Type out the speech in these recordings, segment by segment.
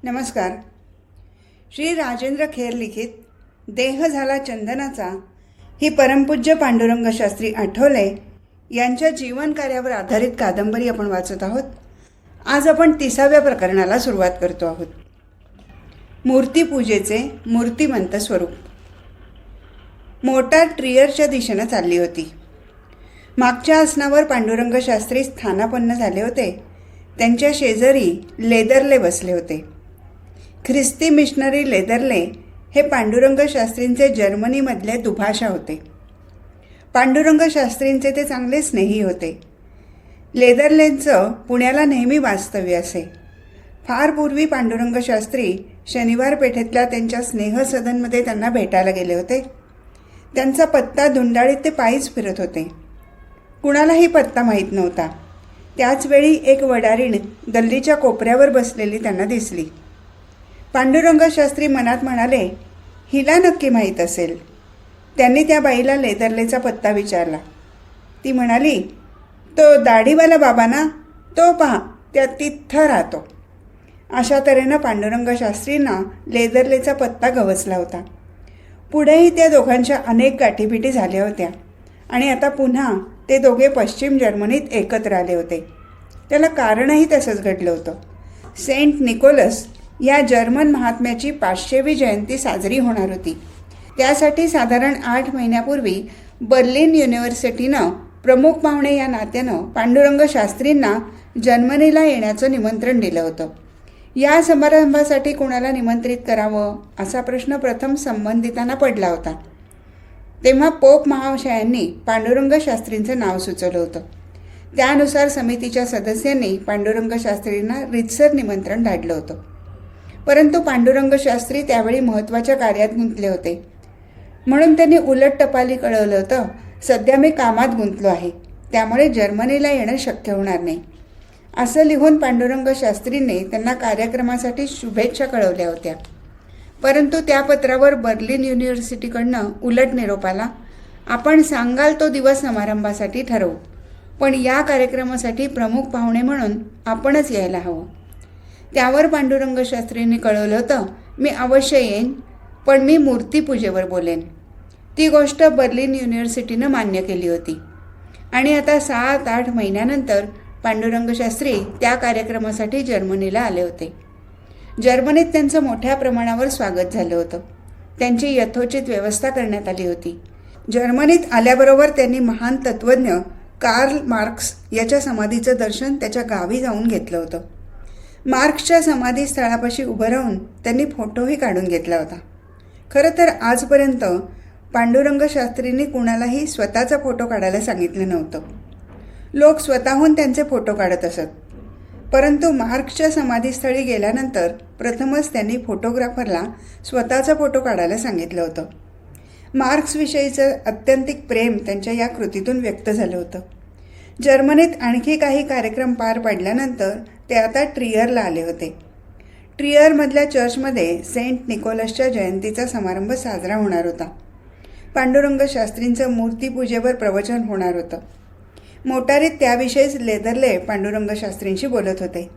नमस्कार. श्री राजेंद्र खेर लिखित देह झाला चंदनाचा ही परमपूज्य पांडुरंग शास्त्री आठवले यांच्या जीवनकार्यावर आधारित कादंबरी आपण वाचत आहोत. आज आपण 30व्या प्रकरणाला सुरुवात करतो आहोत. मूर्तिपूजेचे मूर्तिमंत स्वरूप. मोटार ट्रियरच्या दिशेनं चालली होती. मागच्या आसनावर पांडुरंग शास्त्री स्थानापन्न झाले होते. त्यांच्या शेजारी लेदरले बसले होते. ख्रिस्ती मिशनरी लेदरले हे पांडुरंग शास्त्रींचे जर्मनीमधले दुभाषा होते. पांडुरंग शास्त्रींचे ते चांगले स्नेही होते. लेदरलेंचं पुण्याला नेहमी वास्तव्य असे. फार पूर्वी पांडुरंग शास्त्री शनिवार पेठेतल्या त्यांच्या स्नेहसदनमध्ये त्यांना भेटायला गेले होते. त्यांचा पत्ता धुंडाळीत ते पायीच फिरत होते. कुणालाही पत्ता माहीत नव्हता. त्याचवेळी एक वडारीण गल्लीच्या कोपऱ्यावर बसलेली त्यांना दिसली. पांडुरंग शास्त्री मनात म्हणाले, हिला नक्की माहीत असेल. त्यांनी त्या बाईला लेदरलेचा पत्ता विचारला. ती म्हणाली, तो दाढीवाला बाबा ना, तो पहा त्या तिथं राहतो. अशा तऱ्हेनं पांडुरंग शास्त्रींना लेदरलेचा पत्ता गवसला होता. पुढेही त्या दोघांच्या अनेक गाठीभिटी झाल्या होत्या आणि आता पुन्हा ते दोघे पश्चिम जर्मनीत एकत्र आले होते. त्याला कारणही तसंच घडलं होतं. सेंट निकोलस या जर्मन महात्म्याची 500वी जयंती साजरी होणार होती. त्यासाठी साधारण 8 महिन्यापूर्वी बर्लिन युनिव्हर्सिटीनं प्रमुख पाहुणे या नात्यानं पांडुरंग शास्त्रींना जर्मनीला येण्याचं निमंत्रण दिलं होतं. या समारंभासाठी कोणाला निमंत्रित करावं असा प्रश्न प्रथम संबंधितांना पडला होता. तेव्हा पोप महाशयांनी पांडुरंग शास्त्रींचं नाव सुचवलं होतं. त्यानुसार समितीच्या सदस्यांनी पांडुरंग शास्त्रींना रीतसर निमंत्रण धाडलं होतं. परंतु पांडुरंग शास्त्री त्यावेळी महत्त्वाच्या कार्यात गुंतले होते. म्हणून त्यांनी उलट टपाली कळवलं होतं, सध्या मी कामात गुंतलो आहे, त्यामुळे जर्मनीला येणं शक्य होणार नाही. असं लिहून पांडुरंग शास्त्रींनी त्यांना कार्यक्रमासाठी शुभेच्छा कळवल्या होत्या. परंतु त्या पत्रावर बर्लिन युनिव्हर्सिटीकडनं उलट निरोप आला, आपण सांगाल तो दिवस समारंभासाठी ठरवू, पण या कार्यक्रमासाठी प्रमुख पाहुणे म्हणून आपणच यायला हवं. त्यावर पांडुरंग शास्त्रींनी कळवलं होतं, मी अवश्य येईन, पण मी मूर्तिपूजेवर बोलेन. ती गोष्ट बर्लिन युनिव्हर्सिटीनं मान्य केली होती आणि आता 7-8 महिन्यानंतर पांडुरंग शास्त्री त्या कार्यक्रमासाठी जर्मनीला आले होते. जर्मनीत त्यांचं मोठ्या प्रमाणावर स्वागत झालं होतं. त्यांची यथोचित व्यवस्था करण्यात आली होती. जर्मनीत आल्याबरोबर त्यांनी महान तत्त्वज्ञ कार्ल मार्क्स याच्या समाधीचं दर्शन त्याच्या गावी जाऊन घेतलं होतं. मार्क्सच्या समाधीस्थळापाशी उभं राहून त्यांनी फोटोही काढून घेतला होता. खरं तर आजपर्यंत पांडुरंग शास्त्रींनी कुणालाही स्वतःचा फोटो काढायला सांगितलं नव्हतं. लोक स्वतःहून त्यांचे फोटो काढत असत. परंतु मार्क्सच्या समाधीस्थळी गेल्यानंतर प्रथमच त्यांनी फोटोग्राफरला स्वतःचा फोटो काढायला सांगितलं होतं. मार्क्सविषयीचं अत्यंतिक प्रेम त्यांच्या या कृतीतून व्यक्त झालं होतं. जर्मनीत आणखी काही कार्यक्रम पार पडल्यानंतर ते आता ट्रियरला आले होते. ट्रियरमधल्या चर्चमध्ये सेंट निकोलसच्या जयंतीचा समारंभ साजरा होणार होता. पांडुरंग शास्त्रींचं मूर्तिपूजेवर प्रवचन होणार होतं. मोटारीत त्याविषयीच लेदरले पांडुरंग शास्त्रींशी बोलत होते.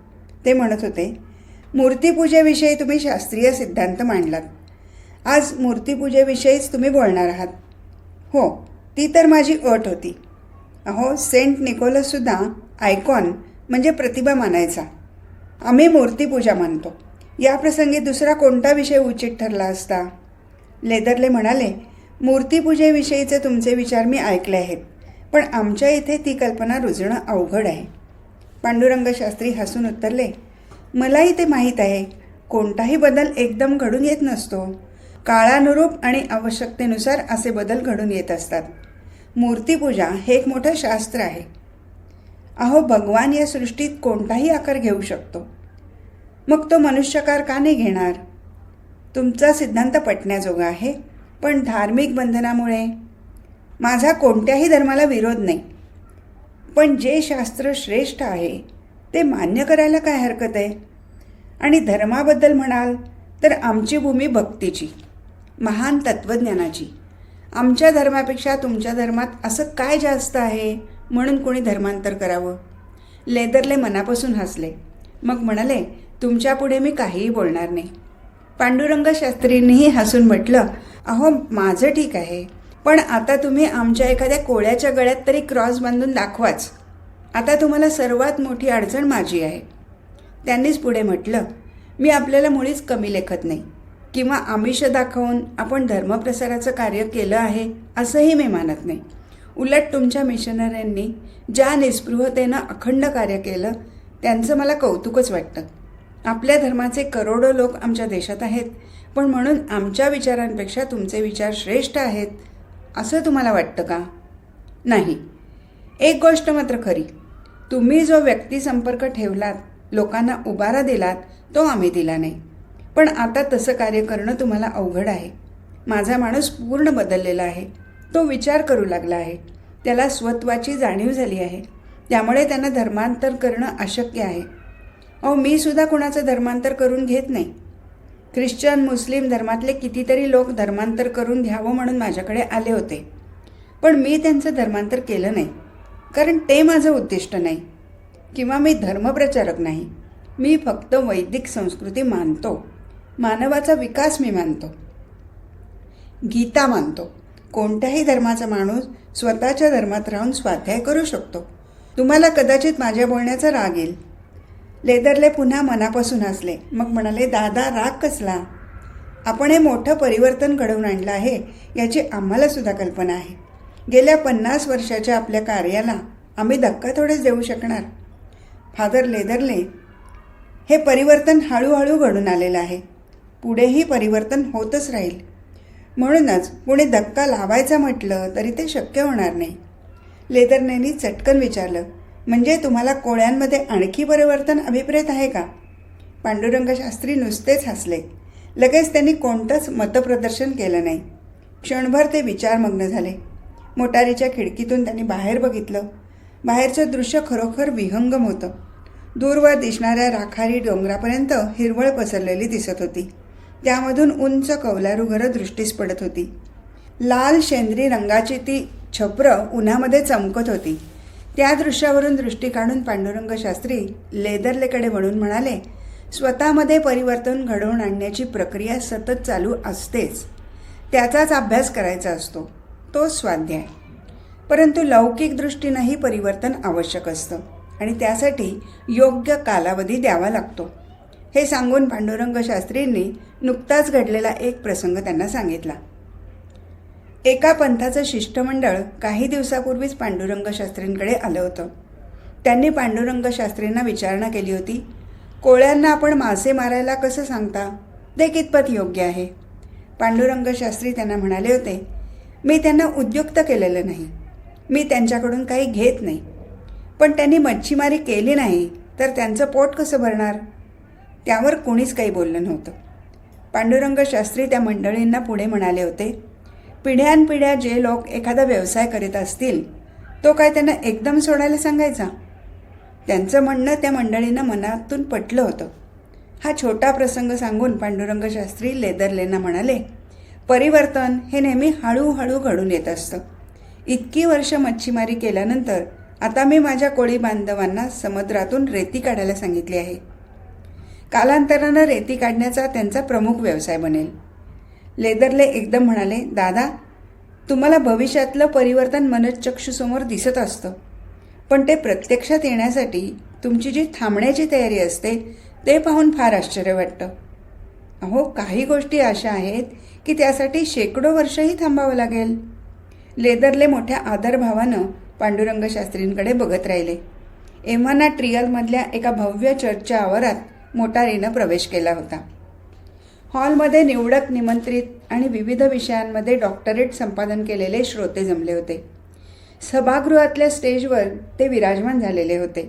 ते म्हणत होते, मूर्तिपूजेविषयी तुम्ही शास्त्रीय सिद्धांत मांडलात. आज मूर्तिपूजेविषयीच तुम्ही बोलणार आहात. हो, ती तर माझी अट होती. अहो, सेंट निकोलससुद्धा आयकॉन म्हणजे प्रतिभा मानायचा. आम्ही मूर्तिपूजा मानतो. या प्रसंगी दुसरा कोणता विषय उचित ठरला असता? लेदरले म्हणाले, मूर्तिपूजेविषयीचे तुमचे विचार मी ऐकले आहेत, पण आमच्या इथे ती कल्पना रुजणं अवघड आहे. पांडुरंग शास्त्री हसून उत्तरले, मलाही ते माहीत आहे. कोणताही बदल एकदम घडून येत नसतो. काळानुरूप आणि आवश्यकतेनुसार असे बदल घडून येत असतात. मूर्तिपूजा हे एक मोठं शास्त्र आहे. अहो, भगवान या सृष्टीत कोणताही आकार घेऊ शकतो. मग तो मनुष्याकार का नाही घेणार? तुमचा सिद्धांत पटण्याजोगा आहे, पण धार्मिक बंधनामुळे. माझा कोणत्याही धर्माला विरोध नाही, पण जे शास्त्र श्रेष्ठ आहे ते मान्य करायला काय हरकत आहे? आणि धर्माबद्दल म्हणाल तर आमची भूमी भक्तीची, महान तत्त्वज्ञानाची. आमच्या धर्मापेक्षा तुमच्या धर्मात असं काय जास्त आहे म्हणून कोणी धर्मांतर करावं? लेदरले मनापासून हसले. मग म्हणाले, तुमच्यापुढे मी काहीही बोलणार नाही. पांडुरंग शास्त्रींनीही हसून म्हटलं, अहो माझं ठीक आहे, पण आता तुम्ही आमच्या एखाद्या कोळ्याच्या गळ्यात तरी क्रॉस बांधून दाखवाच. आता तुम्हाला सर्वात मोठी अडचण माझी आहे. त्यांनीच पुढे म्हटलं, मी आपल्याला मुळीच कमी लेखत नाही किंवा आमिष दाखवून आपण धर्मप्रसाराचं कार्य केलं आहे असंही मी मानत नाही. उलट तुमच्या मिशनऱ्यांनी ज्या निस्पृहतेनं अखंड कार्य केलं त्यांचं मला कौतुकच वाटतं. आपल्या धर्माचे करोडो लोक आमच्या देशात आहेत, पण म्हणून आमच्या विचारांपेक्षा तुमचे विचार श्रेष्ठ आहेत असं तुम्हाला वाटतं का? नाही. एक गोष्ट मात्र खरी, तुम्ही जो व्यक्तिसंपर्क ठेवलात, लोकांना उभारा दिलात, तो आम्ही दिला नाही. पण आता तसं कार्य करणं तुम्हाला अवघड आहे. माझा माणूस पूर्ण बदललेला आहे. तो विचार करू लागला आहे. त्याला स्वत्वाची जाणीव झाली आहे. त्यामुळे त्यांना धर्मांतर करणं अशक्य आहे. अहो मी सुद्धा कुणाचं धर्मांतर करून घेत नाही. ख्रिश्चन मुस्लिम धर्मातले कितीतरी लोक धर्मांतर करून घ्यावं म्हणून माझ्याकडे आले होते, पण मी त्यांचं धर्मांतर केलं नाही, कारण ते माझं उद्दिष्ट नाही किंवा मी धर्मप्रचारक नाही. मी फक्त वैदिक संस्कृती मानतो, मानवाचा विकास मी मानतो, गीता मानतो. कोणत्याही धर्माचा माणूस स्वतःच्या धर्मात राहून स्वाध्याय करू शकतो. तुम्हाला कदाचित माझ्या बोलण्याचा राग येईल. लेदरले पुन्हा मनापासून हसले. मग म्हणाले, दादा राग कसला? आपण हे मोठं परिवर्तन घडवून आणलं आहे याची आम्हाला सुद्धा कल्पना आहे. गेल्या 50 वर्षाच्या आपल्या कार्याला आम्ही धक्का थोडेच देऊ शकणार. फादर लेदरले, हे परिवर्तन हळूहळू घडून आलेलं आहे. पुढेही परिवर्तन होतच राहील. म्हणूनच कुणी धक्का लावायचा म्हटलं तरी ते शक्य होणार नाही. लेदरनेनी चटकन विचारलं, म्हणजे तुम्हाला कोळ्यांमध्ये आणखी परिवर्तन अभिप्रेत आहे का? पांडुरंग शास्त्री नुसतेच हसले. लगेच त्यांनी कोणतंच मतप्रदर्शन केलं नाही. क्षणभर ते विचारमग्न झाले. मोटारीच्या खिडकीतून त्यांनी बाहेर बघितलं. बाहेरचं दृश्य खरोखर विहंगम होतं. दूरवर दिसणाऱ्या राखारी डोंगरापर्यंत हिरवळ पसरलेली दिसत होती. त्यामधून उंच कौलारू घरं दृष्टीस पडत होती. लाल शेंद्री रंगाची ती छपरं उन्हामध्ये चमकत होती. त्या दृश्यावरून दृष्टी काढून पांडुरंग शास्त्री लेदरलेकडे वळून म्हणाले, स्वतःमध्ये परिवर्तन घडवून आणण्याची प्रक्रिया सतत चालू असतेच. त्याचाच अभ्यास करायचा असतो, तो स्वाध्याय. परंतु लौकिक दृष्टीनंही परिवर्तन आवश्यक असतं आणि त्यासाठी योग्य कालावधी द्यावा लागतो. हे सांगून पांडुरंग शास्त्रींनी नुकताच घडलेला एक प्रसंग त्यांना सांगितला. एका पंथाचं शिष्टमंडळ काही दिवसापूर्वीच पांडुरंग शास्त्रींकडे आलं होतं. त्यांनी पांडुरंग शास्त्रींना विचारणा केली होती, कोळ्यांना आपण मासे मारायला कसं सांगता? ते कितपत योग्य आहे? पांडुरंग शास्त्री त्यांना म्हणाले होते, मी त्यांना उद्युक्त केलेलं नाही, मी त्यांच्याकडून काही घेत नाही. पण त्यांनी मच्छीमारी केली नाही तर त्यांचं पोट कसं भरणार? त्यावर कुणीच काही बोललं नव्हतं. पांडुरंग शास्त्री त्या मंडळींना पुढे म्हणाले होते, पिढ्यानपिढ्या जे लोक एखादा व्यवसाय करीत असतील तो काय त्यांना एकदम सोडायला सांगायचा? त्यांचं म्हणणं त्या मंडळींना मनातून पटलं होतं. हा छोटा प्रसंग सांगून पांडुरंग शास्त्री लेदरलेंना म्हणाले, परिवर्तन हे नेहमी हळूहळू घडून येत असतं. इतकी वर्ष मच्छीमारी केल्यानंतर आता मी माझ्या कोळी बांधवांना समुद्रातून रेती काढायला सांगितली आहे. कालांतरानं रेती काढण्याचा त्यांचा प्रमुख व्यवसाय बनेल. लेदरले एकदम म्हणाले, दादा तुम्हाला भविष्यातलं परिवर्तन मनःचक्षुसमोर दिसत असतं, पण ते प्रत्यक्षात येण्यासाठी तुमची जी थांबण्याची तयारी असते ते पाहून फार आश्चर्य वाटतं. अहो काही गोष्टी अशा आहेत की त्यासाठी शेकडो वर्षही थांबावं लागेल. लेदरले मोठ्या आदरभावानं पांडुरंग शास्त्रींकडे बघत राहिले. एव्हाना ट्रियलमधल्या एका भव्य चर्चच्या आवारात मोटारीनं प्रवेश केला होता. हॉलमध्ये निवडक निमंत्रित आणि विविध विषयांमध्ये डॉक्टरेट संपादन केलेले श्रोते जमले होते. सभागृहातल्या स्टेजवर ते विराजमान झालेले होते.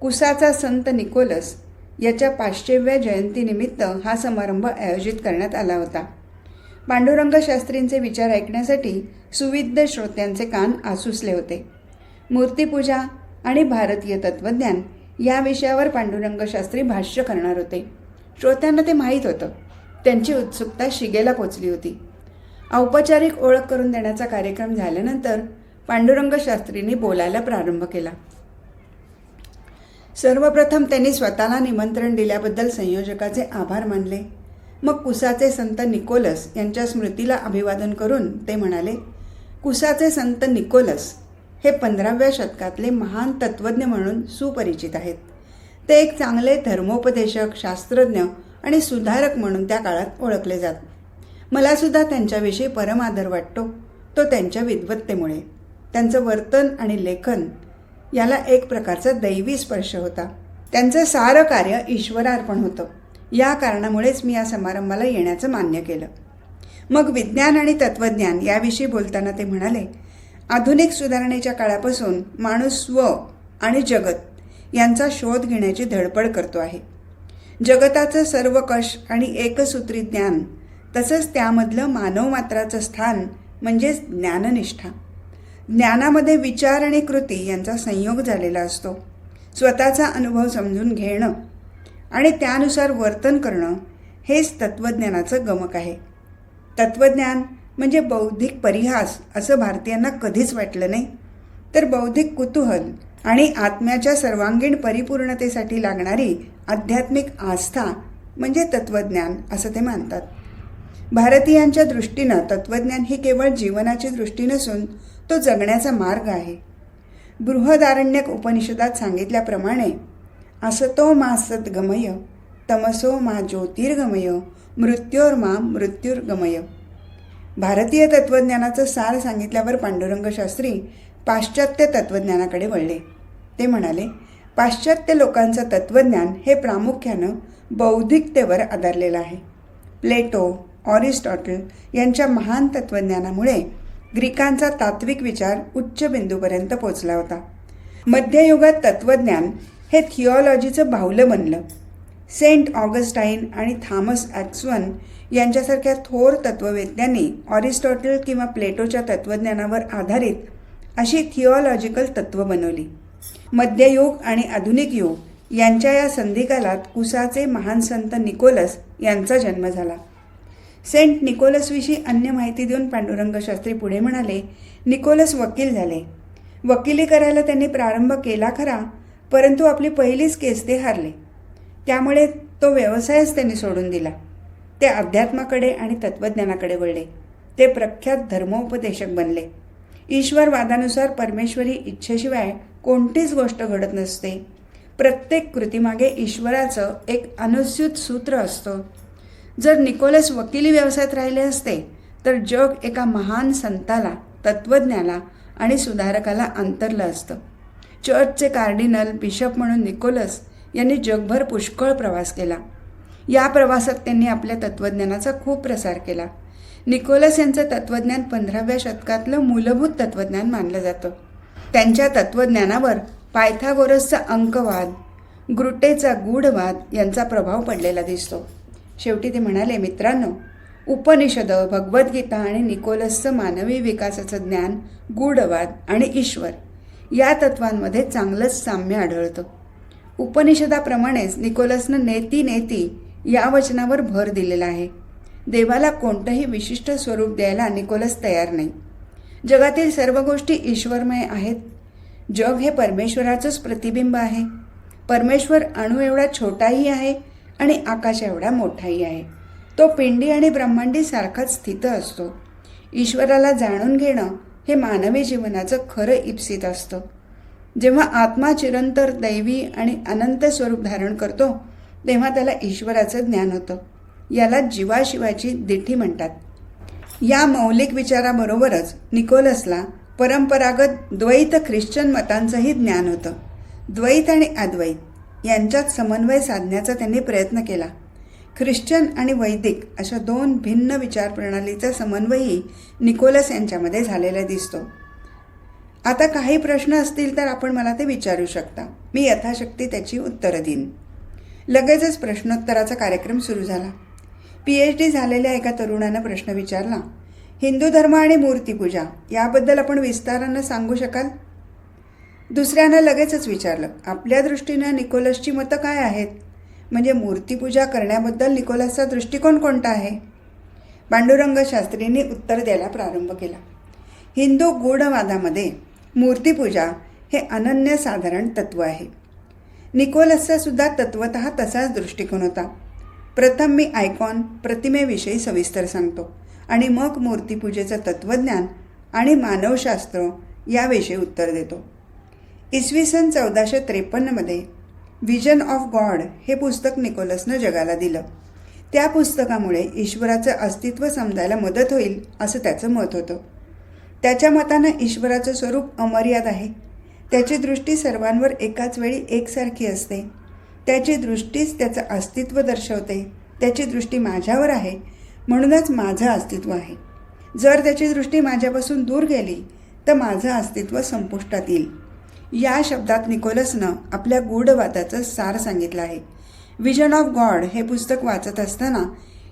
कुसाचा संत निकोलस याच्या 500व्या जयंतीनिमित्त हा समारंभ आयोजित करण्यात आला होता. पांडुरंग शास्त्रींचे विचार ऐकण्यासाठी सुविद्य श्रोत्यांचे कान आसुसले होते. मूर्तिपूजा आणि भारतीय तत्त्वज्ञान या विषयावर पांडुरंग शास्त्री भाष्य करणार होते. श्रोत्यांना ते माहीत होतं. त्यांची उत्सुकता शिगेला पोचली होती. औपचारिक ओळख करून देण्याचा कार्यक्रम झाल्यानंतर पांडुरंग शास्त्रींनी बोलायला प्रारंभ केला. सर्वप्रथम त्यांनी स्वतःला निमंत्रण दिल्याबद्दल संयोजकाचे आभार मानले. मग कुसाचे संत निकोलस यांच्या स्मृतीला अभिवादन करून ते म्हणाले, कुसाचे संत निकोलस हे 15व्या शतकातले महान तत्त्वज्ञ म्हणून सुपरिचित आहेत. ते एक चांगले धर्मोपदेशक, शास्त्रज्ञ आणि सुधारक म्हणून त्या काळात ओळखले जात. मला सुद्धा त्यांच्याविषयी परम आदर वाटतो, तो त्यांच्या विद्वत्तेमुळे. त्यांचं वर्तन आणि लेखन याला एक प्रकारचा दैवी स्पर्श होता. त्यांचं सारं कार्य ईश्वरार्पण होतं. या कारणामुळेच मी या समारंभाला येण्याचं मान्य केलं. मग विज्ञान आणि तत्त्वज्ञान याविषयी बोलताना ते म्हणाले, आधुनिक सुधारणेच्या काळापासून माणूस स्व आणि जगत यांचा शोध घेण्याची धडपड करतो आहे. जगताचं सर्व कष आणि एकसूत्री ज्ञान, तसंच त्यामधलं मानवमात्राचं स्थान म्हणजेच ज्ञाननिष्ठा. ज्ञानामध्ये विचार आणि कृती यांचा संयोग झालेला असतो. स्वतःचा अनुभव समजून घेणं आणि त्यानुसार वर्तन करणं हेच तत्त्वज्ञानाचं गमक आहे. तत्त्वज्ञान म्हणजे बौद्धिक परिहास असं भारतीयांना कधीच वाटलं नाही, तर बौद्धिक कुतूहल आणि आत्म्याच्या सर्वांगीण परिपूर्णतेसाठी लागणारी आध्यात्मिक आस्था म्हणजे तत्त्वज्ञान असं ते मानतात. भारतीयांच्या दृष्टीनं तत्त्वज्ञान ही केवळ जीवनाची दृष्टी नसून तो जगण्याचा मार्ग आहे. बृहदारण्यक उपनिषदात सांगितल्याप्रमाणे असतो मा सद्गमय, तमसो मा ज्योतिर्गमय, मृत्योर्मा मृत्युर्गमय. भारतीय तत्त्वज्ञानाचं सार सांगितल्यावर पांडुरंग शास्त्री पाश्चात्य तत्त्वज्ञानाकडे वळले. ते म्हणाले, पाश्चात्य लोकांचं तत्त्वज्ञान हे प्रामुख्यानं बौद्धिकतेवर आधारलेलं आहे. प्लेटो, ऑरिस्टॉटल यांच्या महान तत्त्वज्ञानामुळे ग्रीकांचा तात्विक विचार उच्च बिंदूपर्यंत पोचला होता. मध्ययुगात तत्त्वज्ञान हे थिओलॉजीचं बाहुलं बनलं. सेंट ऑगस्टाईन आणि थॉमस ॲक्विन यांच्यासारख्या थोर तत्त्ववेत्यांनी ऑरिस्टॉटल किंवा प्लेटोच्या तत्त्वज्ञानावर आधारित अशी थिओलॉजिकल तत्त्व बनवली. मध्ययुग आणि आधुनिक युग यांच्या या संधिकालात कुसाचे महान संत निकोलस यांचा जन्म झाला. सेंट निकोलसविषयी अन्य माहिती देऊन पांडुरंग शास्त्री पुढे म्हणाले, निकोलस वकील झाले. वकिली करायला त्यांनी प्रारंभ केला खरा, परंतु आपली पहिलीच केस ते हारले. त्यामुळे तो व्यवसायच त्यांनी सोडून दिला. ते अध्यात्माकडे आणि तत्त्वज्ञानाकडे वळले. ते प्रख्यात धर्मोपदेशक बनले. ईश्वरवादानुसार परमेश्वरी इच्छेशिवाय कोणतीच गोष्ट घडत नसते. प्रत्येक कृतीमागे ईश्वराचं एक अनुस्यूत सूत्र असतं. जर निकोलस वकिली व्यवसायात राहिले असते तर जग एका महान संताला, तत्त्वज्ञाला आणि सुधारकाला अंतरलं असतं. चर्चचे कार्डिनल, बिशप म्हणून निकोलस यांनी जगभर पुष्कळ प्रवास केला. या प्रवासात त्यांनी आपल्या तत्त्वज्ञानाचा खूप प्रसार केला. निकोलस यांचं तत्त्वज्ञान 15व्या शतकातलं मूलभूत तत्त्वज्ञान मानलं जातं. त्यांच्या तत्त्वज्ञानावर पायथागोरसचा अंकवाद, ग्रुटेचा गूढवाद यांचा प्रभाव पडलेला दिसतो. शेवटी ते म्हणाले, मित्रांनो, उपनिषदं, भगवद्गीता आणि निकोलसचं मानवी विकासाचं ज्ञान, गूढवाद आणि ईश्वर या तत्वांमध्ये चांगलंच साम्य आढळतं. उपनिषदाप्रमाणेच निकोलसनं नेती नेती या वचनावर भर दिलेला आहे. देवाला कोणतंही विशिष्ट स्वरूप द्यायला निकोलस तयार नाही. जगातील सर्व गोष्टी ईश्वरमय आहेत. जग हे परमेश्वराचंच प्रतिबिंब आहे. परमेश्वर अणू एवढा छोटाही आहे आणि आकाश एवढा मोठाही आहे. तो पिंडी आणि ब्रह्मांडी सारखाच स्थित असतो. ईश्वराला जाणून घेणं हे मानवी जीवनाचं खरं इप्सित असतं. जेव्हा आत्मा चिरंतर दैवी आणि अनंत स्वरूप धारण करतो तेव्हा त्याला ईश्वराचं ज्ञान होतं. याला जीवाशिवाची दिठी म्हणतात. या मौलिक विचाराबरोबरच निकोलसला परंपरागत द्वैत ख्रिश्चन मतांचंही ज्ञान होतं. द्वैत आणि अद्वैत यांच्यात समन्वय साधण्याचा त्यांनी प्रयत्न केला. ख्रिश्चन आणि वैदिक अशा दोन भिन्न विचारप्रणालीचा समन्वयही निकोलस यांच्यामध्ये झालेला दिसतो. आता काही प्रश्न असतील तर आपण मला ते विचारू शकता. मी यथाशक्ती त्याची उत्तरं देईन. लगेचच प्रश्नोत्तराचा कार्यक्रम सुरू झाला. PhD झालेल्या एका तरुणानं प्रश्न विचारला, हिंदू धर्म आणि मूर्तीपूजा याबद्दल आपण विस्तारानं सांगू शकाल? दुसऱ्यानं लगेचच विचारलं, आपल्या दृष्टीनं निकोलसची मतं काय आहेत? म्हणजे मूर्तीपूजा करण्याबद्दल निकोलसचा दृष्टिकोन कोणता आहे? पांडुरंग शास्त्रींनी उत्तर द्यायला प्रारंभ केला. हिंदू गूढवादामध्ये मूर्तीपूजा हे अनन्यसाधारण तत्त्व आहे. निकोलसचा सुद्धा तत्वतः तसाच दृष्टिकोन होता. प्रथम मी आयकॉन प्रतिमेविषयी सविस्तर सांगतो आणि मग मूर्तीपूजेचं तत्त्वज्ञान आणि मानवशास्त्र याविषयी उत्तर देतो. इसवी सन 1453मध्ये व्हिजन ऑफ गॉड हे पुस्तक निकोलसनं जगाला दिलं. त्या पुस्तकामुळे ईश्वराचं अस्तित्व समजायला मदत होईल असं त्याचं मत होतं. त्याच्या मतानं ईश्वराचं स्वरूप अमर्याद आहे. त्याची दृष्टी सर्वांवर एकाच वेळी एकसारखी असते. त्याची दृष्टीच त्याचं अस्तित्व दर्शवते. त्याची दृष्टी माझ्यावर आहे म्हणूनच माझं अस्तित्व आहे. जर त्याची दृष्टी माझ्यापासून दूर गेली तर माझं अस्तित्व संपुष्टात येईल. या शब्दात निकोलसनं आपल्या गूढवादाचं सार सांगितलं आहे. व्हिजन ऑफ गॉड हे पुस्तक वाचत असताना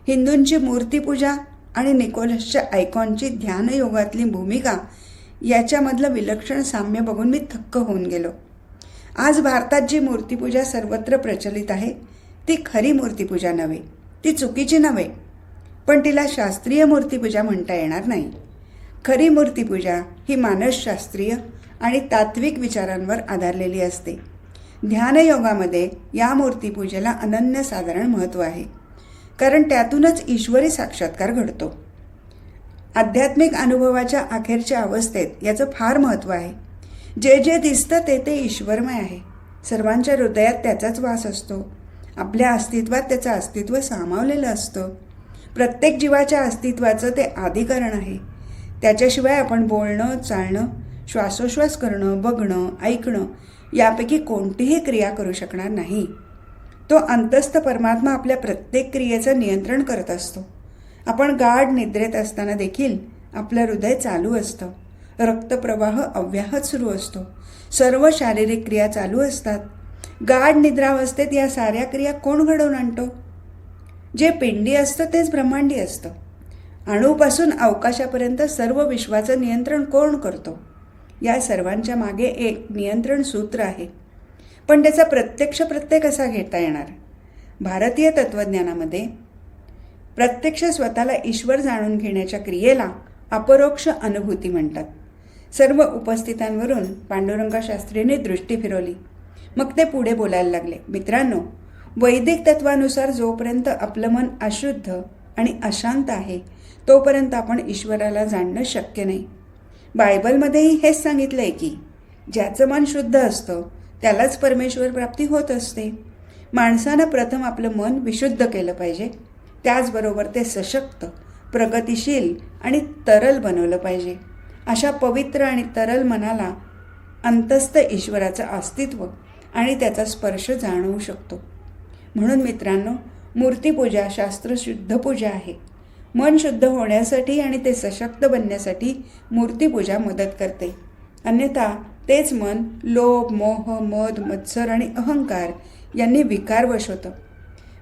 हिंदूंची मूर्तीपूजा आणि निकोलसच्या आयकॉनची ध्यानयोगातली भूमिका याच्यामधलं विलक्षण साम्य बघून मी थक्क होऊन गेलो. आज भारतात जी मूर्तीपूजा सर्वत्र प्रचलित आहे ती खरी मूर्तीपूजा नव्हे, ती चुकीची नव्हे, पण तिला शास्त्रीय मूर्तीपूजा म्हणता येणार नाही. खरी मूर्तीपूजा ही मानसशास्त्रीय आणि तात्विक विचारांवर आधारलेली असते. ध्यानयोगामध्ये या मूर्तीपूजेला अनन्यसाधारण महत्त्व आहे, कारण त्यातूनच ईश्वरी साक्षात्कार घडतो. आध्यात्मिक अनुभवाच्या अखेरच्या अवस्थेत याचं फार महत्त्व आहे. जे जे दिसतं ते ते ईश्वरमय आहे. सर्वांच्या हृदयात त्याचाच वास असतो. आपल्या अस्तित्वात त्याचं अस्तित्व सामावलेलं असतं. प्रत्येक जीवाच्या अस्तित्वाचं ते आदिकरण आहे. त्याच्याशिवाय आपण बोलणं, चालणं, श्वासोश्वास करणं, बघणं, ऐकणं यापैकी कोणतीही क्रिया करू शकणार नाही. तो अंतस्थ परमात्मा आपल्या प्रत्येक क्रियेचं नियंत्रण करत असतो. आपण गाढ निद्रेत असताना देखील आपलं हृदय चालू असतं. रक्तप्रवाह अव्याहत सुरू असतो. सर्व शारीरिक क्रिया चालू असतात. गाढ निद्रावस्थेत या साऱ्या क्रिया कोण घडवून आणतो? जे पिंडी असतं तेच ब्रह्मांडी असतं. अणूपासून अवकाशापर्यंत सर्व विश्वाचं नियंत्रण कोण करतो? या सर्वांच्या मागे एक नियंत्रण सूत्र आहे, पण त्याचा प्रत्यक्ष प्रत्यय कसा घेता येणार? भारतीय तत्त्वज्ञानामध्ये प्रत्यक्ष स्वतःला ईश्वर जाणून घेण्याच्या क्रियेला अपरोक्ष अनुभूती म्हणतात. सर्व उपस्थितांवरून पांडुरंग शास्त्रींनी दृष्टी फिरवली. मग ते पुढे बोलायला लागले. मित्रांनो, वैदिक तत्वानुसार जोपर्यंत आपलं मन अशुद्ध आणि अशांत आहे तोपर्यंत आपण ईश्वराला जाणणं शक्य नाही. बायबलमध्येही हेच सांगितलं आहे की ज्याचं मन शुद्ध असतं त्यालाच परमेश्वर प्राप्ती होत असते. माणसानं प्रथम आपलं मन विशुद्ध केलं पाहिजे. त्याचबरोबर ते सशक्त, प्रगतिशील आणि तरल बनवलं पाहिजे. अशा पवित्र आणि तरल मनाला अंतस्थ ईश्वराचं अस्तित्व आणि त्याचा स्पर्श जाणवू शकतो. म्हणून मित्रांनो, मूर्तीपूजा शास्त्रशुद्ध पूजा आहे. मन शुद्ध होण्यासाठी आणि ते सशक्त बनण्यासाठी मूर्तीपूजा मदत करते. अन्यथा तेच मन लोभ, मोह, मद, मत्सर आणि अहंकार यांनी विकारवश होतं.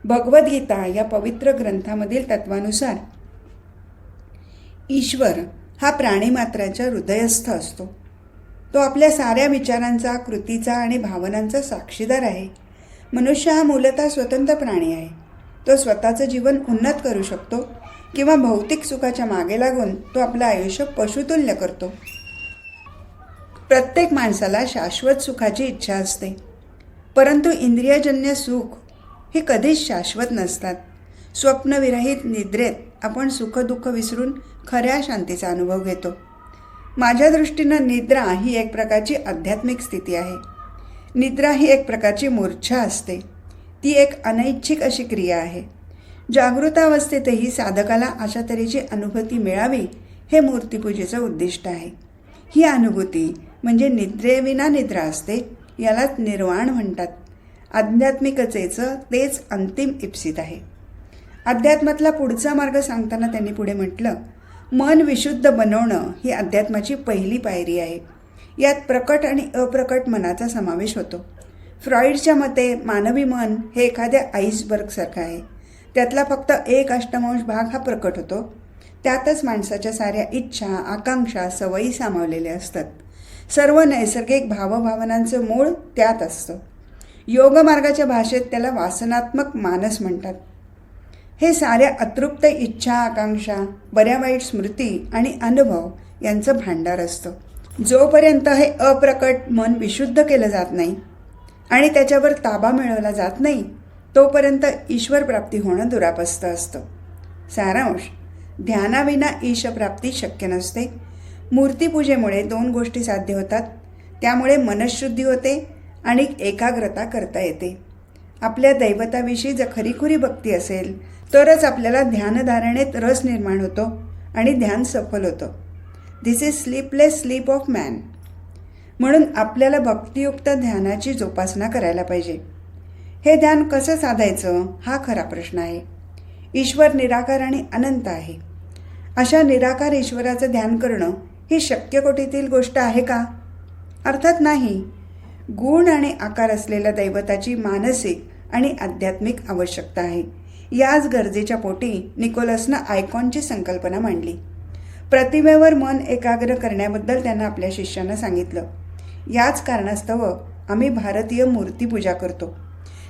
भगवद्गीता या पवित्र ग्रंथामधील तत्वानुसार ईश्वर हा प्राणीमात्राच्या हृदयस्थ असतो. तो आपल्या साऱ्या विचारांचा, कृतीचा आणि भावनांचा साक्षीदार आहे. मनुष्य हा मूलतः स्वतंत्र प्राणी आहे. तो स्वतःचं जीवन उन्नत करू शकतो किंवा भौतिक सुखाच्या मागे लागून तो आपलं आयुष्य पशुतुल्य करतो. प्रत्येक माणसाला शाश्वत सुखाची इच्छा असते, परंतु इंद्रियजन्य सुख हे कधीच शाश्वत नसतात. स्वप्नविरहित निद्रेत आपण सुखदुःख विसरून खऱ्या शांतीचा अनुभव घेतो. माझ्या दृष्टीनं निद्रा ही एक प्रकारची आध्यात्मिक स्थिती आहे. निद्रा ही एक प्रकारची मूर्छा असते. ती एक अनैच्छिक अशी क्रिया आहे. जागृतावस्थेतही साधकाला अशा तऱ्हेची अनुभूती मिळावी हे मूर्तीपूजेचं उद्दिष्ट आहे. ही अनुभूती म्हणजे निद्रेविना निद्रा असते. यालाच निर्वाण म्हणतात. आध्यात्मिकतेचं तेच अंतिम इप्सित आहे. अध्यात्मातला पुढचा मार्ग सांगताना त्यांनी पुढे म्हटलं, मन विशुद्ध बनवणं ही अध्यात्माची पहिली पायरी आहे. यात प्रकट आणि अप्रकट मनाचा समावेश होतो. फ्रॉइडच्या मते मानवी मन हे एखाद्या आईसबर्गसारखं आहे. त्यातला फक्त 1/8 भाग हा प्रकट होतो. त्यातच माणसाच्या साऱ्या इच्छा, आकांक्षा, सवयी सामावलेल्या असतात. सर्व नैसर्गिक भावभावनांचं मूळ त्यात असतं. योगमार्गाच्या भाषेत त्याला वासनात्मक मानस म्हणतात. हे साऱ्या अतृप्त इच्छा, आकांक्षा, बऱ्या वाईट स्मृती आणि अनुभव यांचं भांडार असतं. जोपर्यंत हे अप्रकट मन विशुद्ध केलं जात नाही, आणि त्याच्यावर ताबा मिळवला जात नाही तोपर्यंत ईश्वर प्राप्ती होणं दुरापस्त असतं. सारांश: ध्यानाविना ईशप्राप्ती शक्य नसते. मूर्तीपूजेमुळे 2 गोष्टी साध्य होतात. त्यामुळे मनःशुद्धी होते आणि एकाग्रता करता येते. आपल्या दैवताविषयी जर खरीखुरी भक्ती असेल तरच आपल्याला ध्यानधारणेत रस निर्माण होतो आणि ध्यान सफल होतं. This is sleepless sleep of man. म्हणून आपल्याला भक्तियुक्त ध्यानाची जोपासना करायला पाहिजे. हे ध्यान कसं साधायचं हा खरा प्रश्न आहे. ईश्वर निराकार आणि अनंत आहे. अशा निराकार ईश्वराचं ध्यान करणं ही शक्यकोटीतील गोष्ट आहे का? अर्थात नाही. गुण आणि आकार असलेल्या दैवताची मानसिक आणि आध्यात्मिक आवश्यकता आहे. याच गरजेच्या पोटी निकोलसनं आयकॉनची संकल्पना मांडली. प्रतिमेवर मन एकाग्र करण्याबद्दल त्यांना आपल्या शिष्यांना सांगितलं. याच कारणास्तव आम्ही भारतीय मूर्तीपूजा करतो.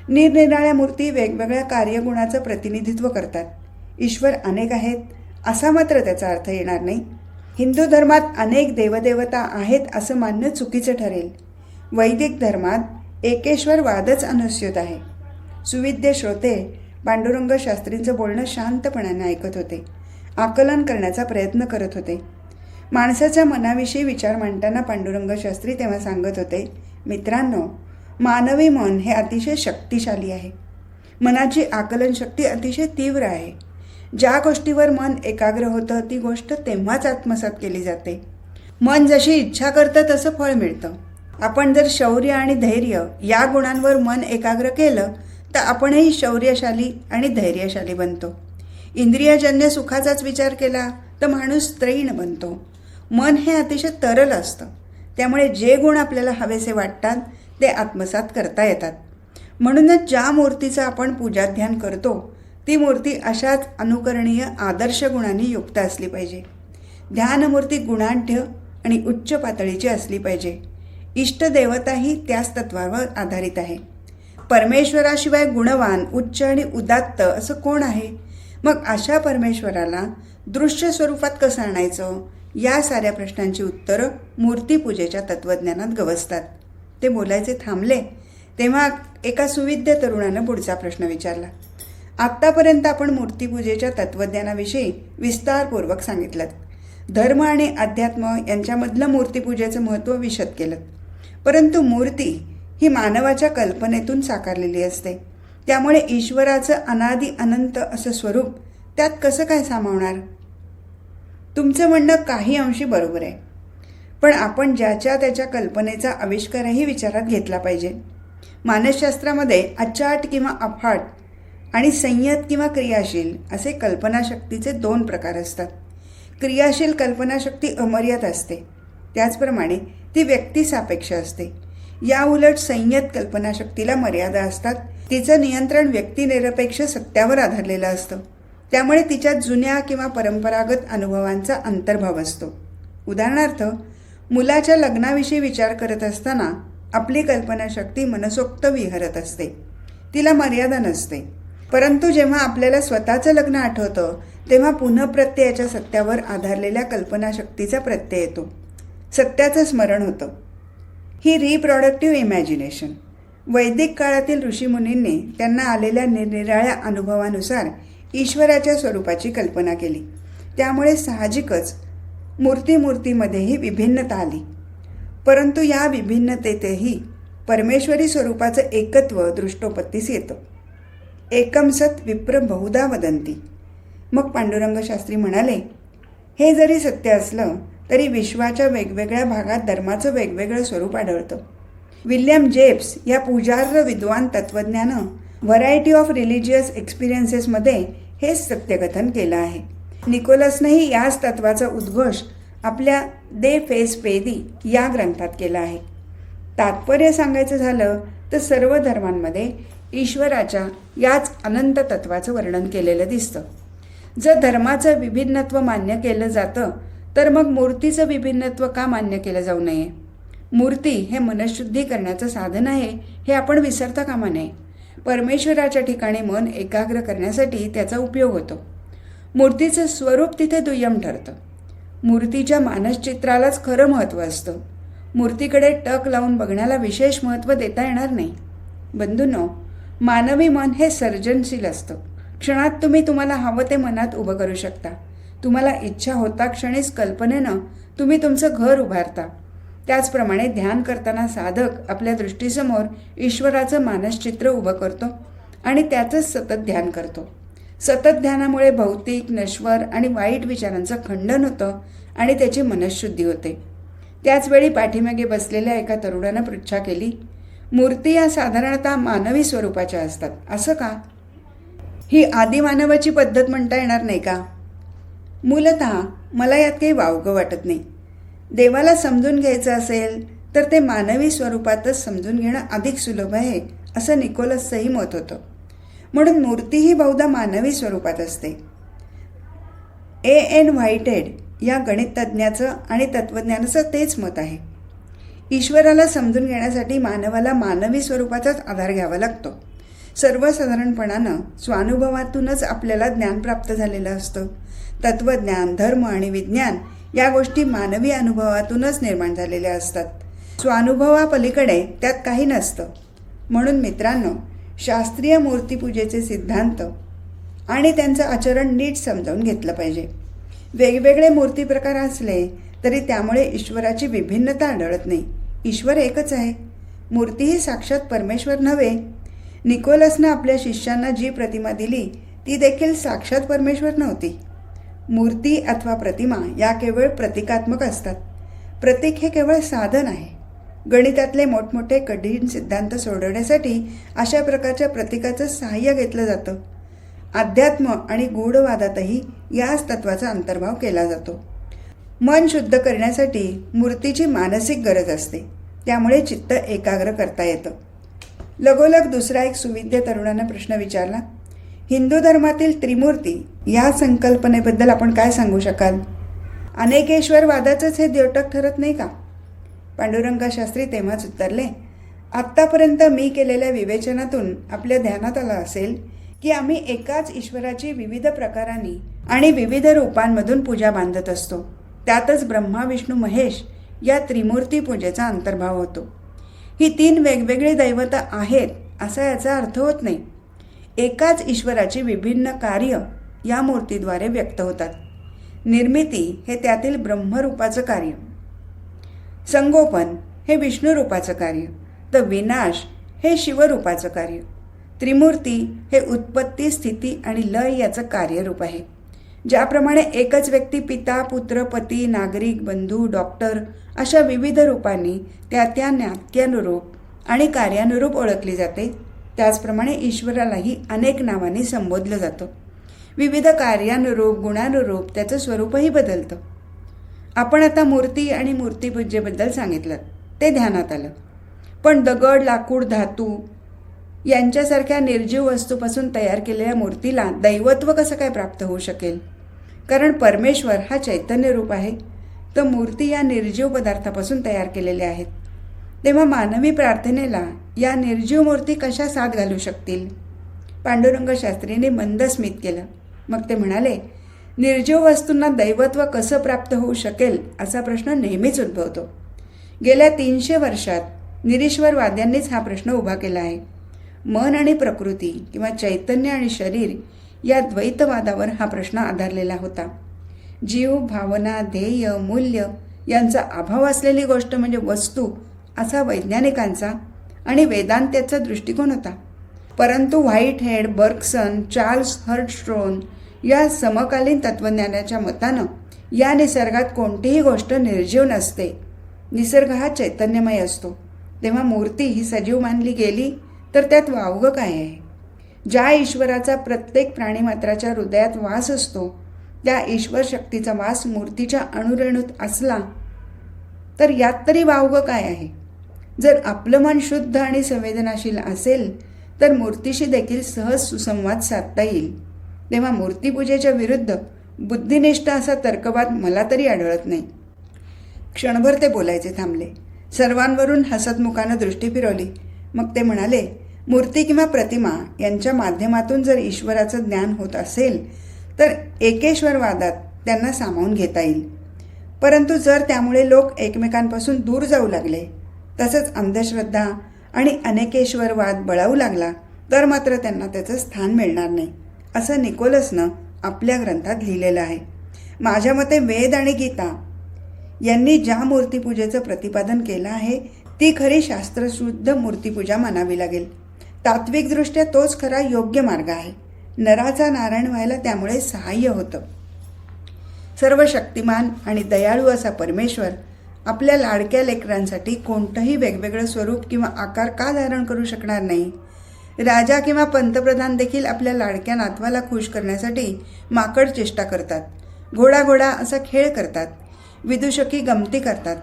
निरनिराळ्या मूर्ती वेगवेगळ्या कार्यगुणाचं प्रतिनिधित्व करतात. ईश्वर अनेक आहेत असा मात्र त्याचा अर्थ येणार नाही. हिंदू धर्मात अनेक देवदेवता आहेत असं मानणं चुकीचं ठरेल. वैदिक धर्मात एकेश्वरवादच अनुस्यूत आहे. सुविद्य श्रोते पांडुरंग शास्त्रींचं बोलणं शांतपणाने ऐकत होते. आकलन करण्याचा प्रयत्न करत होते. माणसाच्या मनाविषयी विचार मांडताना पांडुरंग शास्त्री तेव्हा सांगत होते, मित्रांनो, मानवी मन हे अतिशय शक्तिशाली आहे. मनाची आकलन शक्ती अतिशय तीव्र आहे. ज्या गोष्टीवर मन एकाग्र होतं ती गोष्ट तेव्हाच आत्मसात केली जाते. मन जशी इच्छा करतं तसं फळ मिळतं. आपण जर शौर्य आणि धैर्य या गुणांवर मन एकाग्र केलं तर आपणही शौर्यशाली आणि धैर्यशाली बनतो. इंद्रियजन्य सुखाचाच विचार केला तर माणूस त्रयीण बनतो. मन हे अतिशय तरल असतं. त्यामुळे जे गुण आपल्याला हवेसे वाटतात ते आत्मसात करता येतात. म्हणूनच ज्या मूर्तीचं आपण पूजाध्यान करतो ती मूर्ती अशाच अनुकरणीय आदर्श गुणांनी युक्त असली पाहिजे. ध्यानमूर्ती गुणाढ्य आणि उच्च पातळीची असली पाहिजे. इष्टदेवताही त्याच तत्वावर आधारित आहे. परमेश्वराशिवाय गुणवान, उच्च आणि उदात्त असं कोण आहे? मग अशा परमेश्वराला दृश्य स्वरूपात कसं आणायचं? या साऱ्या प्रश्नांची उत्तरं मूर्तीपूजेच्या तत्त्वज्ञानात गवसतात. ते बोलायचे थांबले तेव्हा एका सुविद्य तरुणानं पुढचा प्रश्न विचारला. आत्तापर्यंत आपण मूर्तीपूजेच्या तत्त्वज्ञानाविषयी विस्तारपूर्वक सांगितलं. धर्म आणि अध्यात्म यांच्यामधलं मूर्तीपूजेचं महत्त्व विशद केलं. परंतु मूर्ती ही मानवाच्या कल्पनेतून साकारलेली असते. त्यामुळे ईश्वराचं अनादि अनंत असं स्वरूप त्यात कसं काय सामावणार? तुमचं म्हणणं काही अंशी बरोबर आहे. पण आपण ज्याच्या त्याच्या कल्पनेचा आविष्कारही विचारात घेतला पाहिजे. मानसशास्त्रामध्ये अचाट किंवा अफाट आणि संयत किंवा क्रियाशील असे कल्पनाशक्तीचे 2 प्रकार असतात. क्रियाशील कल्पनाशक्ती अमर्याद असते. त्याचप्रमाणे ती व्यक्तिसापेक्ष असते. या उलट संयत कल्पनाशक्तीला मर्यादा असतात. तिचं नियंत्रण व्यक्तिनिरपेक्ष सत्यावर आधारलेलं असतं. त्यामुळे तिच्यात जुन्या किंवा परंपरागत अनुभवांचा अंतर्भाव असतो. उदाहरणार्थ, मुलाच्या लग्नाविषयी विचार करत असताना आपली कल्पनाशक्ती मनसोक्त विहरत असते. तिला मर्यादा नसते. परंतु जेव्हा आपल्याला स्वतःचं लग्न आठवतं तेव्हा पुनःप्रत्ययाच्या सत्यावर आधारलेल्या कल्पनाशक्तीचा प्रत्यय येतो. सत्याचं स्मरण होतं. ही रिप्रॉडक्टिव्ह इमॅजिनेशन. वैदिक काळातील ऋषीमुनींनी त्यांना आलेल्या निरनिराळ्या अनुभवानुसार ईश्वराच्या स्वरूपाची कल्पना केली. त्यामुळे साहजिकच मूर्तीमध्येही विभिन्नता आली. परंतु या विभिन्नतेतही परमेश्वरी स्वरूपाचं एकत्व दृष्टोपत्तीस येतं. एकम सत विप्र बहुधा वदंती. मग पांडुरंग शास्त्री म्हणाले, हे जरी सत्य असलं तरी विश्वाच्या वेगवेगळ्या भागात धर्माचं वेगवेगळं स्वरूप आढळतं. विल्यम जेम्स या पूजार्ह विद्वान तत्त्वज्ञानं व्हरायटी ऑफ रिलिजियस एक्सपिरियन्सेसमध्ये हेच सत्यकथन केलं आहे. निकोलसनेही याच तत्वाचा उद्घोष आपल्या दे फेस पेदी या ग्रंथात केला आहे. तात्पर्य सांगायचं झालं तर सर्व धर्मांमध्ये ईश्वराच्या याच अनंत तत्वाचं वर्णन केलेलं दिसतं. जर धर्माचं विभिन्नत्व मान्य केलं जातं तर मग मूर्तीचं विभिन्नत्व का मान्य केलं जाऊ नये? मूर्ती हे मनःशुद्धी करण्याचं साधन आहे हे आपण विसरता कामा नये. परमेश्वराच्या ठिकाणी मन एकाग्र करण्यासाठी त्याचा उपयोग होतो. मूर्तीचं स्वरूप तिथे दुय्यम ठरतं. मूर्तीच्या मानसचित्रालाच खरं महत्त्व असतं. मूर्तीकडे टक लावून बघण्याला विशेष महत्त्व देता येणार नाही. बंधूंनो, मानवी मन हे सर्जनशील असतं. क्षणात तुम्ही तुम्हाला हवं ते मनात उभं करू शकता. तुम्हाला इच्छा होता क्षणीच कल्पनेनं तुम्ही तुमचं घर उभारता. त्याचप्रमाणे ध्यान करताना साधक आपल्या दृष्टीसमोर ईश्वराचं मानसचित्र उभं करतो आणि त्याचंच सतत ध्यान करतो. सतत ध्यानामुळे भौतिक, नश्वर आणि वाईट विचारांचं खंडन होतं आणि त्याची मनःशुद्धी होते. त्याचवेळी पाठीमागे बसलेल्या एका तरुणानं पृच्छा केली, मूर्ती या साधारणतः मानवी स्वरूपाच्या असतात, असं का? ही आदिमानवाची पद्धत म्हणता येणार नाही का? मूलतः मला यात काही वावगं वाटत नाही. देवाला समजून घ्यायचं असेल तर ते मानवी स्वरूपातच समजून घेणं अधिक सुलभ आहे, असं निकोलसचंही मत होतं. म्हणून मूर्ती ही बहुधा मानवी स्वरूपात असते. A.N. व्हाईटहेड या गणिततज्ज्ञाचं आणि तत्त्वज्ञानाचं तेच मत आहे. ईश्वराला समजून घेण्यासाठी मानवाला मानवी स्वरूपाचाच आधार घ्यावा लागतो. सर्वसाधारणपणानं स्वानुभवातूनच आपल्याला ज्ञान प्राप्त झालेलं असतं. तत्त्वज्ञान, धर्म आणि विज्ञान या गोष्टी मानवी अनुभवातूनच निर्माण झालेल्या असतात. स्वानुभवापलीकडे त्यात काही नसतं. म्हणून मित्रांनो, शास्त्रीय मूर्तीपूजेचे सिद्धांत आणि त्यांचं आचरण नीट समजावून घेतलं पाहिजे. वेगवेगळे मूर्ती प्रकार असले तरी त्यामुळे ईश्वराची विभिन्नता आढळत नाही. ईश्वर एकच आहे. मूर्ती ही साक्षात परमेश्वर नव्हे. निकोलसनं आपल्या शिष्यांना जी प्रतिमा दिली ती देखील साक्षात परमेश्वर नव्हती. मूर्ती अथवा प्रतिमा या केवळ प्रतिकात्मक असतात. प्रतीक हे केवळ साधन आहे. गणितातले मोठमोठे कठीण सिद्धांत सोडवण्यासाठी अशा प्रकारच्या प्रतीकाचं सहाय्य घेतलं जातं. अध्यात्म आणि गूढवादातही याच तत्वाचा अंतर्भाव केला जातो. मन शुद्ध करण्यासाठी मूर्तीची मानसिक गरज असते. त्यामुळे चित्त एकाग्र करता येतं. लगोलग दुसरा एक सुविद्य तरुणानं प्रश्न विचारला, हिंदू धर्मातील त्रिमूर्ती या संकल्पनेबद्दल आपण काय सांगू शकाल? अनेकेश्वरवादाचंच हे द्योतक ठरत नाही का? पांडुरंग शास्त्री तेव्हाच उत्तरले, आत्तापर्यंत मी केलेल्या विवेचनातून आपल्या ध्यानात आलं असेल की आम्ही एकाच ईश्वराची विविध प्रकारांनी आणि विविध रूपांमधून पूजा बांधत असतो. त्यातच ब्रह्मा, विष्णू, महेश या त्रिमूर्ती पूजेचा अंतर्भाव होतो. ही 3 वेगवेगळी दैवतं आहेत असा याचा अर्थ होत नाही. एकाच ईश्वराची विभिन्न कार्य या मूर्तीद्वारे व्यक्त होतात. निर्मिती हे त्यातील ब्रह्मरूपाचं कार्य, संगोपन हे विष्णू रूपाचं कार्य, तर विनाश हे शिवरूपाचं कार्य. त्रिमूर्ती हे उत्पत्ती, स्थिती आणि लय याचं कार्यरूप आहे. ज्याप्रमाणे एकच व्यक्ती पिता, पुत्र, पती, नागरिक, बंधू, डॉक्टर अशा विविध रूपांनी त्या नात्यानुरूप आणि कार्यानुरूप ओळखली जाते, त्याचप्रमाणे ईश्वरालाही अनेक नावांनी संबोधलं जातं. विविध कार्यानुरूप, गुणानुरूप त्याचं स्वरूपही बदलतं. आपण आता मूर्ती आणि मूर्तीपूजेबद्दल सांगितलं, ते ध्यानात आलं. पण दगड, लाकूड, धातू यांच्यासारख्या निर्जीव वस्तूपासून तयार केलेल्या मूर्तीला दैवत्व कसं काय प्राप्त होऊ शकेल? कारण परमेश्वर हा चैतन्य रूप आहे, तर मूर्ती या निर्जीव पदार्थापासून तयार केलेल्या आहेत. तेव्हा मानवी प्रार्थनेला या निर्जीव मूर्ती कशा साथ घालू शकतील? पांडुरंग शास्त्रीने मंद स्मित केलं. मग ते म्हणाले, निर्जीव वस्तूंना दैवत्व कसं प्राप्त होऊ शकेल असा प्रश्न नेहमीच उद्भवतो. गेल्या 300 वर्षात निरीश्वरवाद्यांनीच हा प्रश्न उभा केला आहे. मन आणि प्रकृती किंवा चैतन्य आणि शरीर या द्वैतवादावर हा प्रश्न आधारलेला होता. जीव, भावना, ध्येय, मूल्य यांचा अभाव असलेली गोष्ट म्हणजे वस्तू असा वैज्ञानिकांचा आणि वेदांत्याचा दृष्टिकोन होता. परंतु व्हाईटहेड, बर्गसन, चार्ल्स हर्टस्ट्रोन या समकालीन तत्त्वज्ञानाच्या मतानं या निसर्गात कोणतीही गोष्ट निर्जीव नसते. निसर्ग हा चैतन्यमय असतो. तेव्हा मूर्ती ही सजीव मानली गेली तर त्यात वावगं काय आहे? ज्या ईश्वराचा प्रत्येक प्राणीमात्राच्या हृदयात वास असतो, त्या ईश्वर शक्तीचा वास मूर्तीच्या अणुरेणूत असला तर यात तरी वावगं काय आहे? जर आपलं मन शुद्ध आणि संवेदनाशील असेल तर मूर्तीशी देखील सहज सुसंवाद साधता येईल. तेव्हा मूर्तीपूजेच्या विरुद्ध बुद्धिनिष्ठ असा तर्कवाद मला तरी आढळत नाही. क्षणभर ते बोलायचे थांबले. सर्वांवरून हसतमुखानं दृष्टी फिरवली. मग ते म्हणाले, मूर्ती किंवा प्रतिमा यांच्या माध्यमातून जर ईश्वराचं ज्ञान होत असेल तर एकेश्वरवादात त्यांना सामावून घेता येईल. परंतु जर त्यामुळे लोक एकमेकांपासून दूर जाऊ लागले, तसंच अंधश्रद्धा आणि अनेकेश्वरवाद बळावू लागला तर मात्र त्यांना त्याचं स्थान मिळणार नाही, असं निकोलसनं आपल्या ग्रंथात लिहिलेलं आहे. माझ्या मते वेद आणि गीता यांनी ज्या मूर्तीपूजेचं प्रतिपादन केलं आहे ती खरी शास्त्रशुद्ध मूर्तीपूजा मानावी लागेल. तात्विकदृष्ट्या तोच खरा योग्य मार्ग आहे. नराचा नारायण व्हायला त्यामुळे सहाय्य होतं. सर्व शक्तिमान आणि दयाळू असा परमेश्वर आपल्या लाडक्या लेकरांसाठी कोणतंही वेगवेगळं स्वरूप किंवा आकार का धारण करू शकणार नाही? राजा किंवा पंतप्रधान देखील आपल्या लाडक्या नातवाला खुश करण्यासाठी माकड चेष्टा करतात, घोडा घोडा असा खेळ करतात, विदूषकी गमती करतात.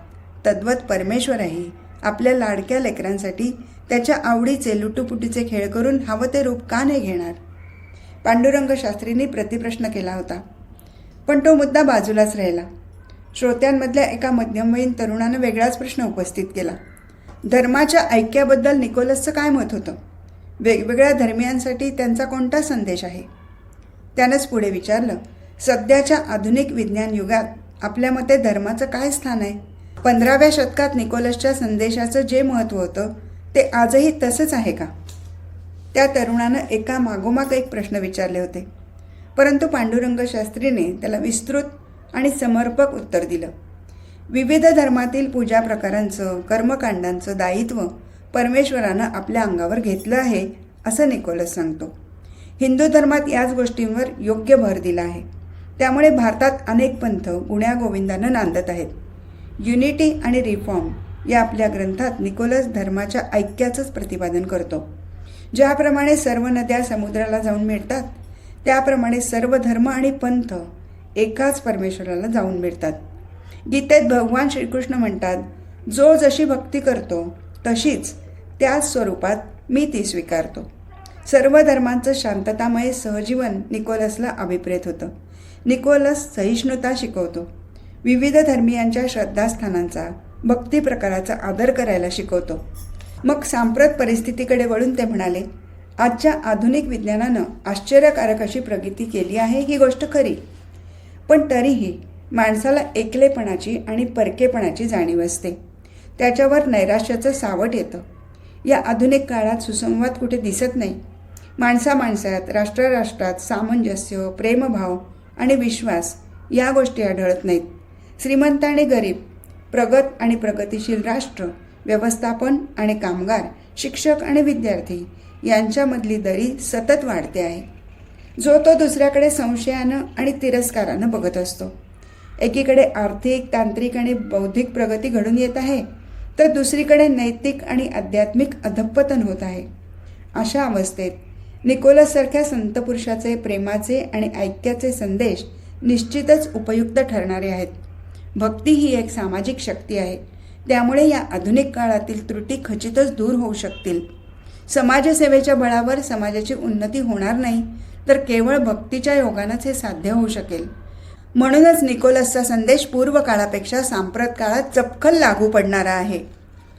तद्वत परमेश्वरही आपल्या लाडक्या लेकरांसाठी त्याच्या आवडीचे लुटूपुटीचे खेळ करून हवं ते रूप का नाही घेणार? पांडुरंग शास्त्रींनी प्रतिप्रश्न केला होता, पण तो मुद्दा बाजूलाच राहिला. श्रोत्यांमधल्या एका मध्यमवयीन तरुणानं वेगळाच प्रश्न उपस्थित केला. धर्माच्या ऐक्याबद्दल निकोलसचं काय मत होतं? वेगवेगळ्या धर्मियांसाठी त्यांचा कोणता संदेश आहे? त्यानंच पुढे विचारलं, सध्याच्या आधुनिक विज्ञान युगात आपल्या मते धर्माचं काय स्थान आहे? 15व्या शतकात निकोलसच्या संदेशाचं जे महत्त्व होतं ते आजही तसंच आहे का? त्या तरुणानं एका मागोमाग एक प्रश्न विचारले होते, परंतु पांडुरंग शास्त्रीने त्याला विस्तृत आणि समर्पक उत्तर दिलं. विविध धर्मातील पूजा प्रकारांचं, कर्मकांडांचं दायित्व परमेश्वरानं आपल्या अंगावर घेतलं आहे, असं निकोलस सांगतो. हिंदू धर्मात याच गोष्टींवर योग्य भर दिला आहे. त्यामुळे भारतात अनेक पंथ गुण्यागोविंदानं नांदत आहेत. युनिटी आणि रिफॉर्म या आपल्या ग्रंथात निकोलस धर्माच्या ऐक्याचंच प्रतिपादन करतो. ज्याप्रमाणे सर्व नद्या समुद्राला जाऊन मिळतात, त्याप्रमाणे सर्व धर्म आणि पंथ एकाच परमेश्वराला जाऊन मिळतात. गीतेत भगवान श्रीकृष्ण म्हणतात, जो जशी भक्ती करतो तशीच त्याच स्वरूपात मी ती स्वीकारतो. सर्व धर्मांचं शांततामय सहजीवन निकोलसला अभिप्रेत होतं. निकोलस सहिष्णुता शिकवतो. विविध धर्मियांच्या श्रद्धास्थानांचा, भक्ती प्रकाराचा आदर करायला शिकवतो. मग सांप्रत परिस्थितीकडे वळून ते म्हणाले, आजच्या आधुनिक विज्ञानानं आश्चर्यकारक अशी प्रगती केली आहे ही गोष्ट खरी, पण तरीही माणसाला एकलेपणाची आणि परकेपणाची जाणीव असते. त्याच्यावर नैराश्याचं सावट येतं. या आधुनिक काळात सुसंवाद कुठे दिसत नाही. माणसामाणसात, राष्ट्राराष्ट्रात सामंजस्य, प्रेमभाव आणि विश्वास या गोष्टी आढळत नाहीत. श्रीमंत आणि गरीब, प्रगत आणि प्रगतिशील राष्ट्र, व्यवस्थापन आणि कामगार, शिक्षक आणि विद्यार्थी यांच्यामधली दरी सतत वाढते आहे. जो तो दुसऱ्याकडे संशयानं आणि तिरस्कारानं बघत असतो. एकीकडे आर्थिक, तांत्रिक आणि बौद्धिक प्रगती घडून येत आहे, तर दुसरीकडे नैतिक आणि आध्यात्मिक अधःपतन होत आहे. अशा अवस्थेत निकोलससारख्या संतपुरुषाचे प्रेमाचे आणि ऐक्याचे संदेश निश्चितच उपयुक्त ठरणारे आहेत. भक्ती ही एक सामाजिक शक्ती आहे. त्यामुळे या आधुनिक काळातील त्रुटी खचितच दूर होऊ शकतील. समाजसेवेच्या बळावर समाजाची उन्नती होणार नाही, तर केवळ भक्तीच्या योगानंच हे साध्य होऊ शकेल. म्हणूनच निकोलसचा संदेश पूर्व काळापेक्षा सांप्रत काळात चपखल लागू पडणारा आहे.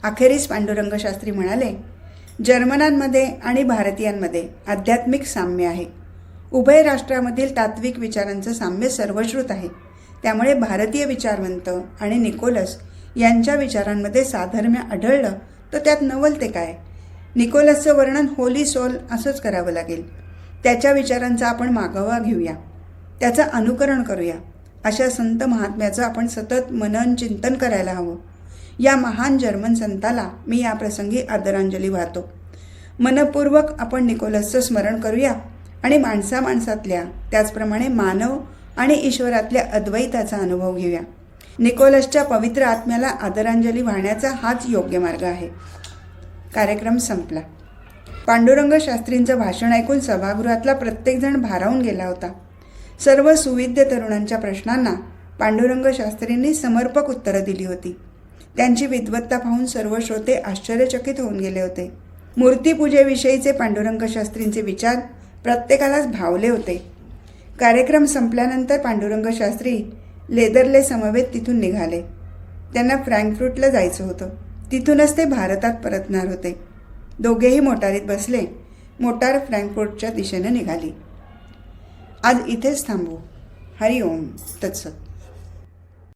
अखेरीस पांडुरंग शास्त्री म्हणाले, जर्मनांमध्ये आणि भारतीयांमध्ये आध्यात्मिक साम्य आहे. उभय राष्ट्रामधील तात्विक विचारांचं साम्य सर्वश्रुत आहे. त्यामुळे भारतीय विचारवंत आणि निकोलस यांच्या विचारांमध्ये साधर्म्य आढळलं तर त्यात नवल ते काय? निकोलसचं वर्णन होली सोल असंच करावं लागेल. त्याच्या विचारांचा आपण मागोवा घेऊया, त्याचं अनुकरण करूया. अशा संत महात्म्याचं आपण सतत मनन चिंतन करायला हवं. या महान जर्मन संताला मी या प्रसंगी आदरांजली वाहतो. मनपूर्वक आपण निकोलसचं स्मरण करूया आणि माणसामाणसातल्या, त्याचप्रमाणे मानव आणि ईश्वरातल्या अद्वैताचा अनुभव घेऊया. निकोलसच्या पवित्र आत्म्याला आदरांजली वाहण्याचा हाच योग्य मार्ग आहे. कार्यक्रम संपला. पांडुरंग शास्त्रींचं भाषण ऐकून सभागृहातला प्रत्येकजण भारावून गेला होता. सर्व सुविद्य तरुणांच्या प्रश्नांना पांडुरंग शास्त्रींनी समर्पक उत्तरं दिली होती. त्यांची विद्वत्ता पाहून सर्व श्रोते आश्चर्यचकित होऊन गेले होते. मूर्तीपूजेविषयीचे पांडुरंग शास्त्रींचे विचार प्रत्येकालाच भावले होते. कार्यक्रम संपल्यानंतर पांडुरंग शास्त्री लेदरले समवेत तिथून निघाले. त्यांना फ्रँकफुर्टला जायचं होतं. तिथूनच ते भारतात परतणार होते. दोघेही मोटारीत बसले. मोटार फ्रँकफुर्टच्या दिशेनं निघाली. आज इथेच थांबू. हरिओम तत्सत.